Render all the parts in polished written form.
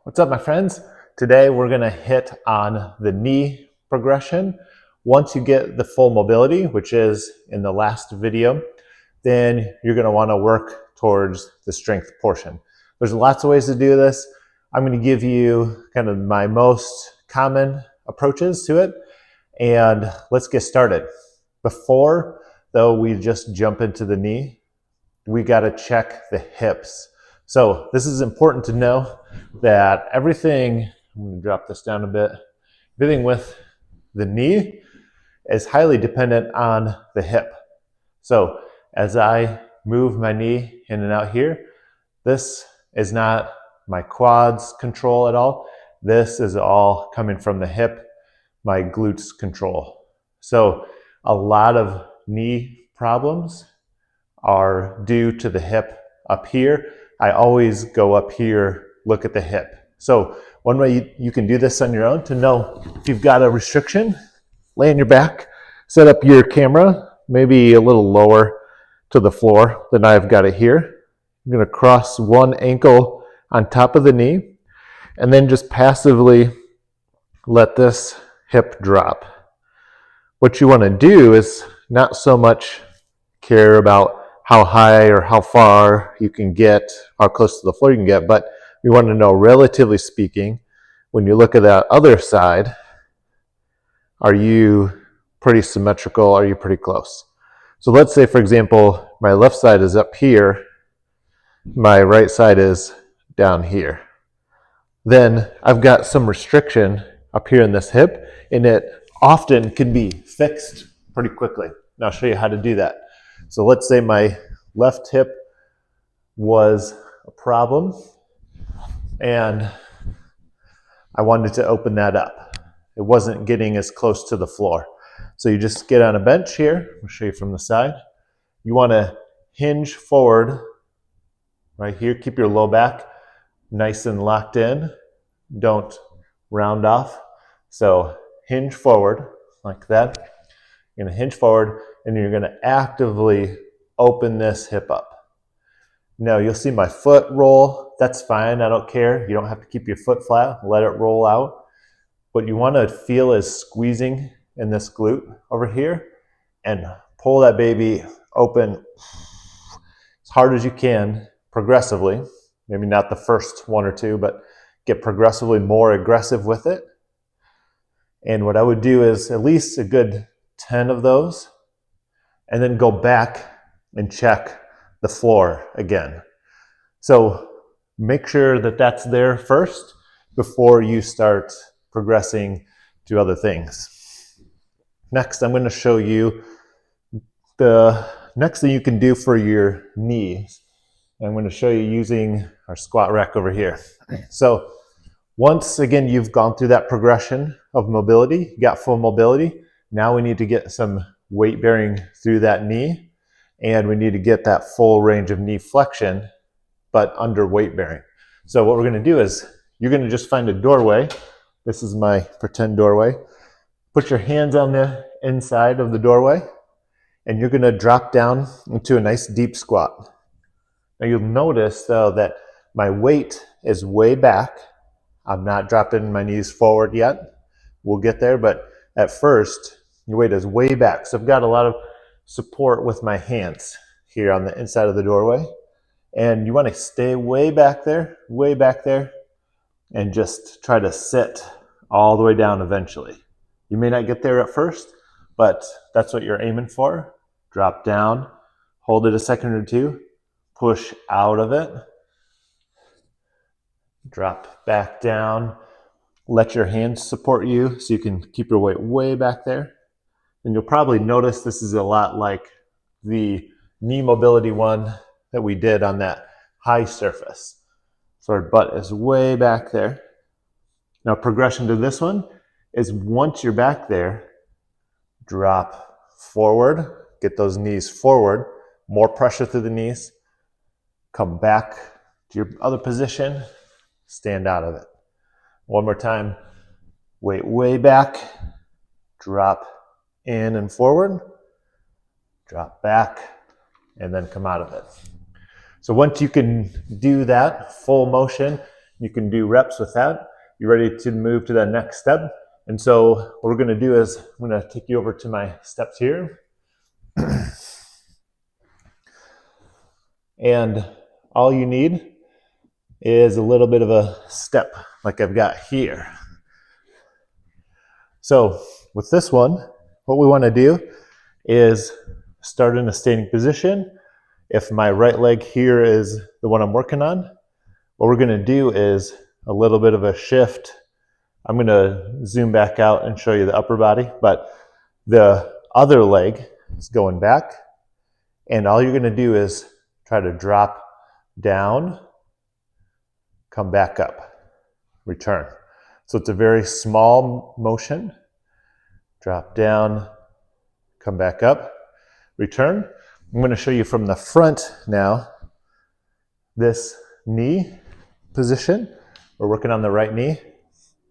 What's up, my friends? Today we're going to hit on the knee progression. Once you get the full mobility, which is in the last video, then you're going to want to work towards the strength portion. There's lots of ways to do this. I'm going to give you kind of my most common approaches to it, and let's get started. Before, though, we just jump into the knee, we got to check the hips. So this is important to know that everything, I'm going to drop this down a bit, everything with the knee is highly dependent on the hip. So as I move my knee in and out here, this is not my quads control at all. This is all coming from the hip, my glutes control. So a lot of knee problems are due to the hip up here. I always go up here, look at the hip. So one way you can do this on your own to know if you've got a restriction, lay on your back, set up your camera, maybe a little lower to the floor than I've got it here. I'm going to cross one ankle on top of the knee and then just passively let this hip drop. What you want to do is not so much care about how high or how far you can get, how close to the floor you can get, but we want to know, relatively speaking, when you look at that other side, are you pretty symmetrical? Are you pretty close? So let's say, for example, my left side is up here, my right side is down here. Then I've got some restriction up here in this hip, and it often can be fixed pretty quickly. And I'll show you how to do that. So let's say my left hip was a problem and I wanted to open that up. It wasn't getting as close to the floor. So you just get on a bench here. I'll show you from the side. You want to hinge forward right here. Keep your low back nice and locked in. Don't round off. So hinge forward like that. You're going to hinge forward and you're going to actively open this hip up. Now you'll see my foot roll. That's fine. I don't care. You don't have to keep your foot flat. Let it roll out. What you want to feel is squeezing in this glute over here and pull that baby open as hard as you can progressively. Maybe not the first one or two, but get progressively more aggressive with it. And what I would do is at least a good 10 of those, and then go back and check the floor again. So make sure that that's there first before you start progressing to other things. Next, I'm going to show you the next thing you can do for your knees. I'm going to show you using our squat rack over here. So once again, you've gone through that progression of mobility, you got full mobility. Now we need to get some weight bearing through that knee, and we need to get that full range of knee flexion, but under weight bearing. So what we're going to do is you're going to just find a doorway. This is my pretend doorway. Put your hands on the inside of the doorway, and you're going to drop down into a nice deep squat. Now you'll notice though that my weight is way back. I'm not dropping my knees forward yet. We'll get there, but at first, your weight is way back. So I've got a lot of support with my hands here on the inside of the doorway. And you want to stay way back there, and just try to sit all the way down eventually. You may not get there at first, but that's what you're aiming for. Drop down, hold it a second or two, push out of it, drop back down. Let your hands support you so you can keep your weight way back there. And you'll probably notice this is a lot like the knee mobility one that we did on that high surface. So our butt is way back there. Now progression to this one is once you're back there, drop forward, get those knees forward, more pressure through the knees, come back to your other position, stand out of it. One more time, weight way back, drop in and forward, drop back, and then come out of it. So once you can do that full motion, You can do reps with that. You're ready to move to that next step. And so what we're going to do is I'm going to take you over to my steps here. And all you need is a little bit of a step like I've got here. So with this one, what we want to do is start in a standing position. If my right leg here is the one I'm working on, what we're going to do is a little bit of a shift. I'm going to zoom back out and show you the upper body, but the other leg is going back, and all you're going to do is try to drop down, come back up, return. So it's a very small motion. Drop down, come back up, return. I'm going to show you from the front now, this knee position. We're working on the right knee.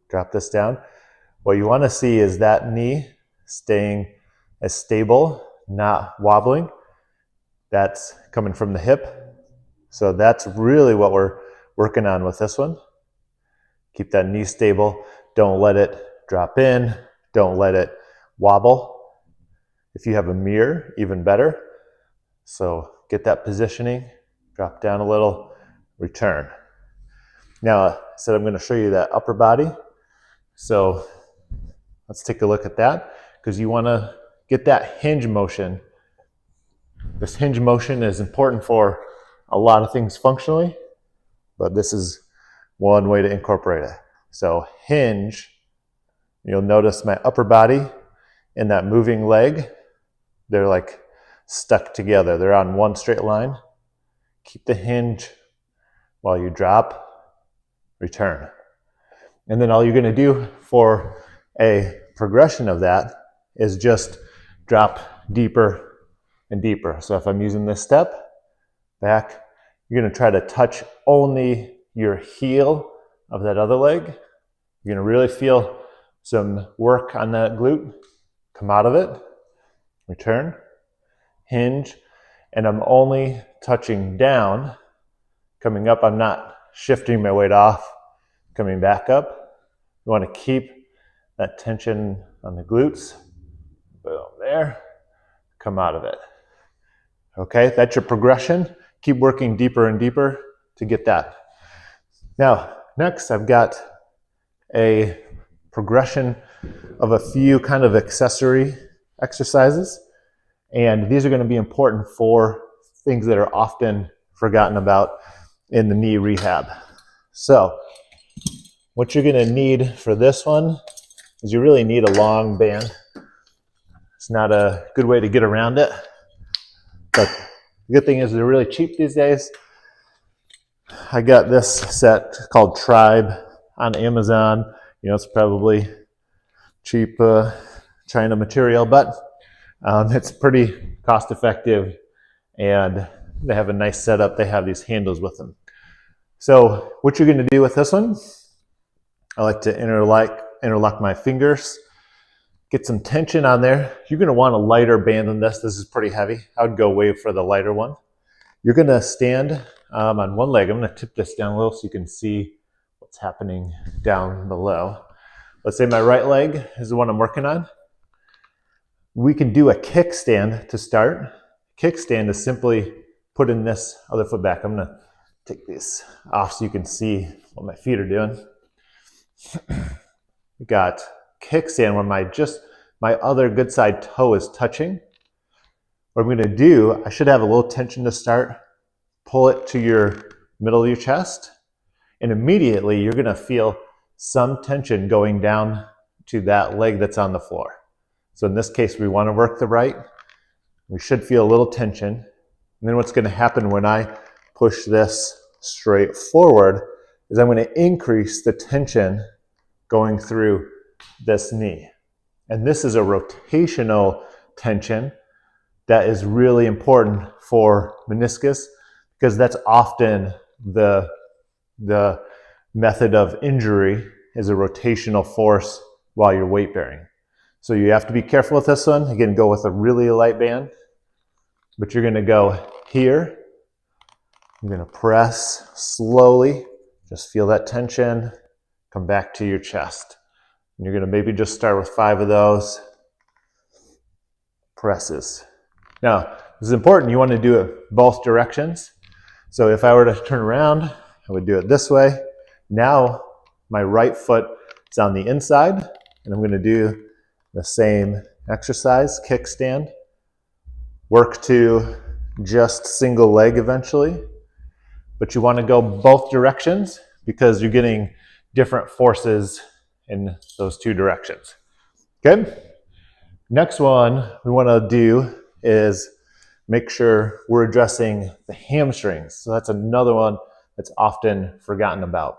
Drop this down. What you want to see is that knee staying as stable, not wobbling. That's coming from the hip. So that's really what we're working on with this one. Keep that knee stable. Don't let it drop in. Don't let it wobble. If you have a mirror, even better. So get that positioning, drop down a little, return. Now, I said I'm going to show you that upper body. So let's take a look at that, because you want to get that hinge motion. This hinge motion is important for a lot of things functionally, but this is one way to incorporate it. So hinge, you'll notice my upper body and that moving leg, they're like stuck together. They're on one straight line. Keep the hinge while you drop, return. And then all you're going to do for a progression of that is just drop deeper and deeper. So if I'm using this step, back, you're going to try to touch only your heel of that other leg. You're going to really feel some work on that glute. Come out of it, return, hinge, and I'm only touching down. Coming up, I'm not shifting my weight off, coming back up. You want to keep that tension on the glutes. Boom, there. Come out of it. Okay, that's your progression. Keep working deeper and deeper to get that. Now, next I've got a progression of a few kind of accessory exercises. And these are going to be important for things that are often forgotten about in the knee rehab. So what you're going to need for this one is you really need a long band. It's not a good way to get around it, but the good thing is they're really cheap these days. I got this set called Tribe on Amazon. You know, it's probably cheap China material, but it's pretty cost effective, and they have a nice setup. They have these handles with them. So what you're going to do with this one, I like to interlock my fingers, get some tension on there. You're going to want a lighter band than this. This is pretty heavy. I would go way for the lighter one. You're going to stand on one leg. I'm going to tip this down a little so you can see what's happening down below. Let's say my right leg is the one I'm working on. We can do a kickstand to start. Kickstand is simply putting this other foot back. I'm going to take this off so you can see what my feet are doing. We got kickstand where my other good side toe is touching. What I'm going to do, I should have a little tension to start. Pull it to your middle of your chest, and immediately you're going to feel some tension going down to that leg that's on the floor. So in this case, we want to work the right. We should feel a little tension. And then what's going to happen when I push this straight forward is I'm going to increase the tension going through this knee. And this is a rotational tension that is really important for meniscus, because that's often the method of injury is a rotational force while you're weight bearing. So you have to be careful with this one. Again, go with a really light band, but you're going to go here. You're going to press slowly Just feel that tension, come back to your chest. And you're gonna maybe just start with 5 of those presses. Now, this is important, you wanna do it both directions. So if I were to turn around, I would do it this way. Now, my right foot is on the inside, and I'm gonna do the same exercise, kickstand. Work to just single leg eventually, but you wanna go both directions because you're getting different forces in those 2 directions. Good? Next one we wanna do is make sure we're addressing the hamstrings. So that's another one that's often forgotten about.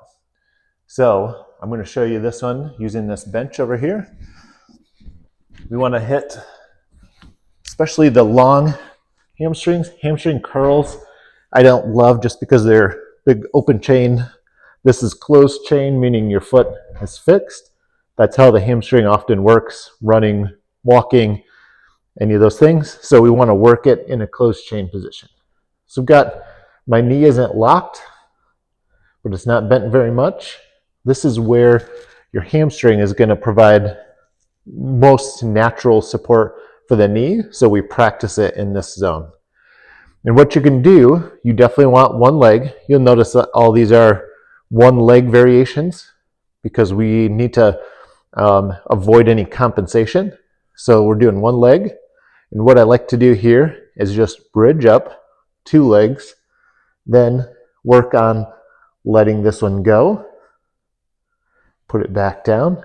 So I'm going to show you this one using this bench over here. We want to hit especially the long hamstrings, hamstring curls. I don't love just because they're big open chain. This is closed chain, meaning your foot is fixed. That's how the hamstring often works, running, walking, any of those things. So we want to work it in a closed chain position. So we've got, my knee isn't locked, but it's not bent very much. This is where your hamstring is going to provide most natural support for the knee. So we practice it in this zone. And what you can do, you definitely want one leg. You'll notice that all these are one leg variations because we need to avoid any compensation. So we're doing one leg. And what I like to do here is just bridge up 2 legs, then work on letting this one go. Put it back down.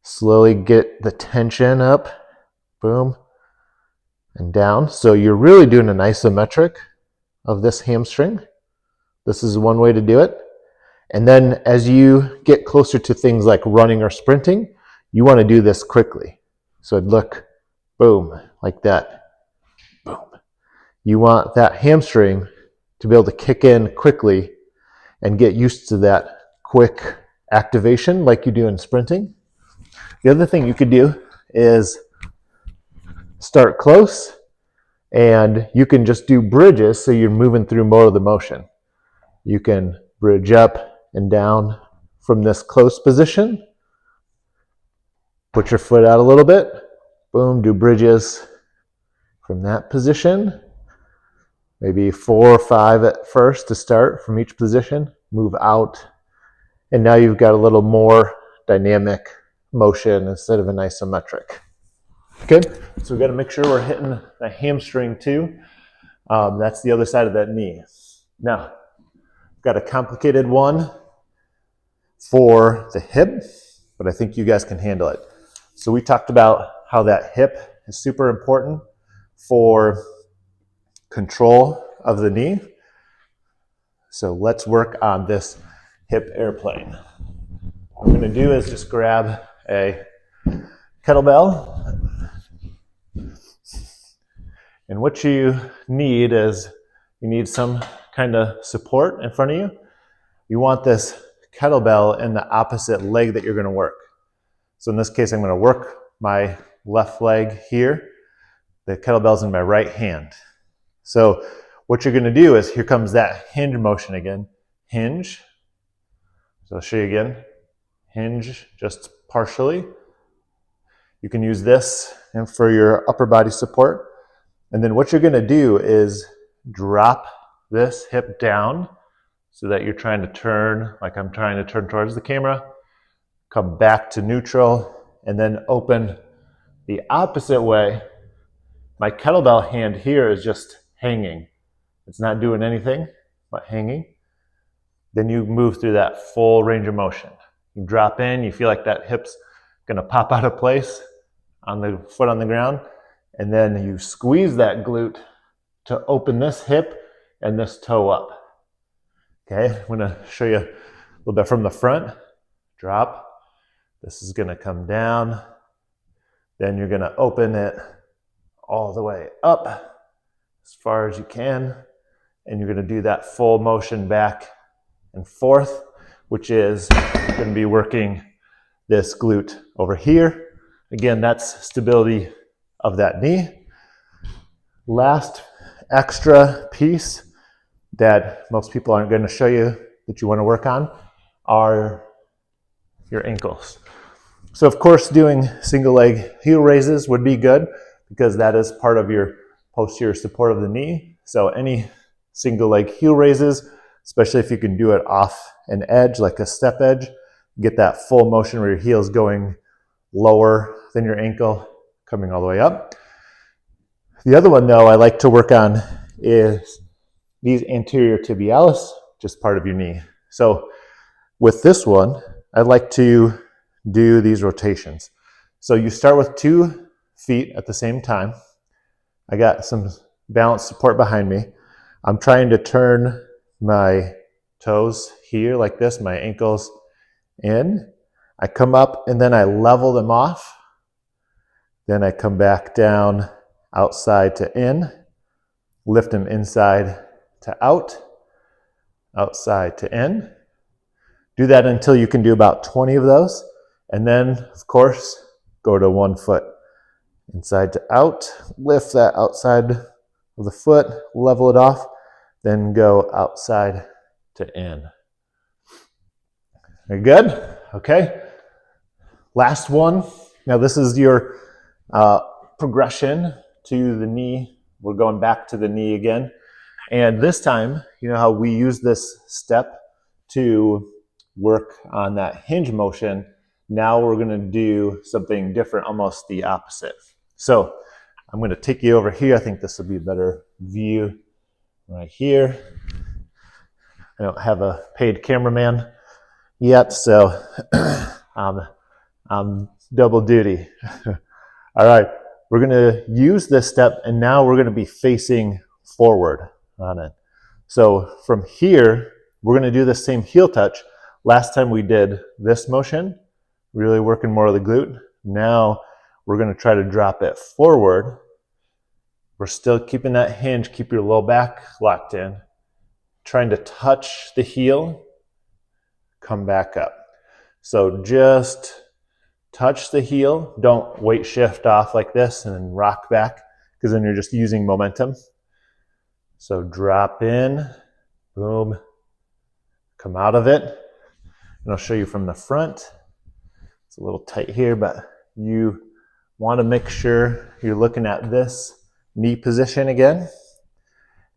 Slowly get the tension up. Boom. And down. So you're really doing an isometric of this hamstring. This is one way to do it. And then as you get closer to things like running or sprinting, you want to do this quickly. So it'd look boom, like that. Boom. You want that hamstring to be able to kick in quickly and get used to that quick activation like you do in sprinting. The other thing you could do is start close and you can just do bridges so you're moving through more of the motion. You can bridge up and down from this close position. Put your foot out a little bit. Boom, do bridges from that position. Maybe 4 or 5 at first to start from each position. Move out. And now you've got a little more dynamic motion instead of an isometric. Good. So we've got to make sure we're hitting the hamstring too. That's the other side of that knee. Now, we've got a complicated one for the hip, but I think you guys can handle it. So we talked about how that hip is super important for control of the knee. So let's work on this hip airplane. What I'm going to do is just grab a kettlebell. And what you need is you need some kind of support in front of you. You want this kettlebell in the opposite leg that you're going to work. So in this case, I'm going to work my left leg here. The kettlebell's in my right hand. So what you're going to do is, here comes that hinge motion again. Hinge. So I'll show you again. Hinge just partially. You can use this and for your upper body support. And then what you're going to do is drop this hip down so that you're trying to turn, like I'm trying to turn towards the camera. Come back to neutral and then open the opposite way. My kettlebell hand here is just hanging. It's not doing anything but hanging. Then you move through that full range of motion. You drop in, you feel like that hip's gonna pop out of place on the foot on the ground, and then you squeeze that glute to open this hip and this toe up. Okay, I'm gonna show you a little bit from the front. Drop. This is gonna come down. Then you're gonna open it all the way up as far as you can. And you're gonna do that full motion back and forth, which is gonna be working this glute over here. Again, that's stability of that knee. Last extra piece that most people aren't gonna show you that you want to work on are your ankles. So of course, doing single leg heel raises would be good because that is part of your posterior support of the knee. So any single leg heel raises, especially if you can do it off an edge, like a step edge, get that full motion where your heel is going lower than your ankle, coming all the way up. The other one though I like to work on is these anterior tibialis, just part of your knee. So with this one, I like to do these rotations. So you start with 2 feet at the same time. I got some balance support behind me. I'm trying to turn my toes here like this, my ankles in. I come up and then I level them off. Then I come back down, outside to in, lift them inside to out, outside to in. Do that until you can do about 20 of those. And then, of course, go to 1 foot. Inside to out, lift that outside of the foot, level it off, then go outside to in. Very good? Okay. Last one. Now this is your progression to the knee. We're going back to the knee again. And this time, you know how we use this step to work on that hinge motion. Now we're going to do something different, almost the opposite. So I'm going to take you over here. I think this will be a better view right here. I don't have a paid cameraman yet, so I'm double duty. All right, we're going to use this step, and now we're going to be facing forward on it. So from here, we're going to do the same heel touch. Last time we did this motion, really working more of the glute. Now we're going to try to drop it forward. We're still keeping that hinge, keep your low back locked in. Trying to touch the heel, come back up. So just touch the heel. Don't weight shift off like this and then rock back, because then you're just using momentum. So drop in, boom, come out of it. And I'll show you from the front. It's a little tight here, but you want to make sure you're looking at this knee position again.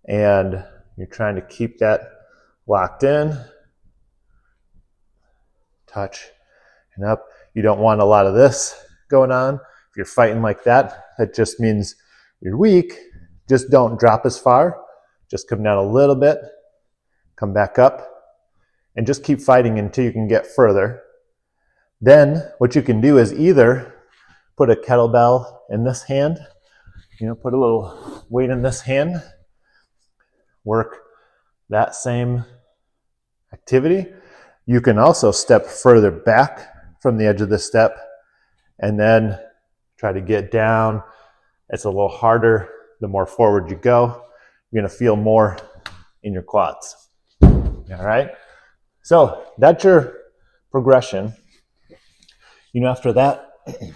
And you're trying to keep that locked in. Touch and up. You don't want a lot of this going on. If you're fighting like that, that just means you're weak. Just don't drop as far. Just come down a little bit, come back up, and just keep fighting until you can get further. Then what you can do is either put a kettlebell in this hand, put a little weight in this hand, work that same activity. You can also step further back from the edge of the step and then try to get down. It's a little harder the more forward you go. You're going to feel more in your quads. All right? So that's your progression. After that,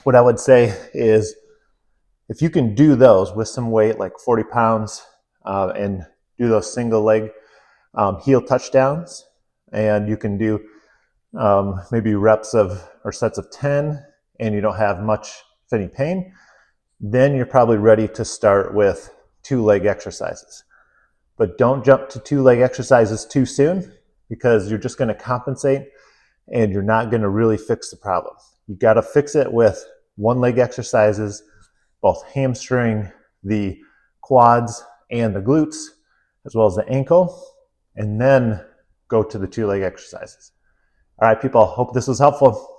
what I would say is if you can do those with some weight, like 40 pounds, and do those single leg heel touchdowns, and you can do maybe reps of or sets of 10, and you don't have much, if any, pain, then you're probably ready to start with 2-leg exercises. But don't jump to 2-leg exercises too soon, because you're just going to compensate and you're not going to really fix the problem. You got to fix it with 1-leg exercises, both hamstring, the quads, and the glutes, as well as the ankle, and then go to the 2-leg exercises. All right, people, hope this was helpful.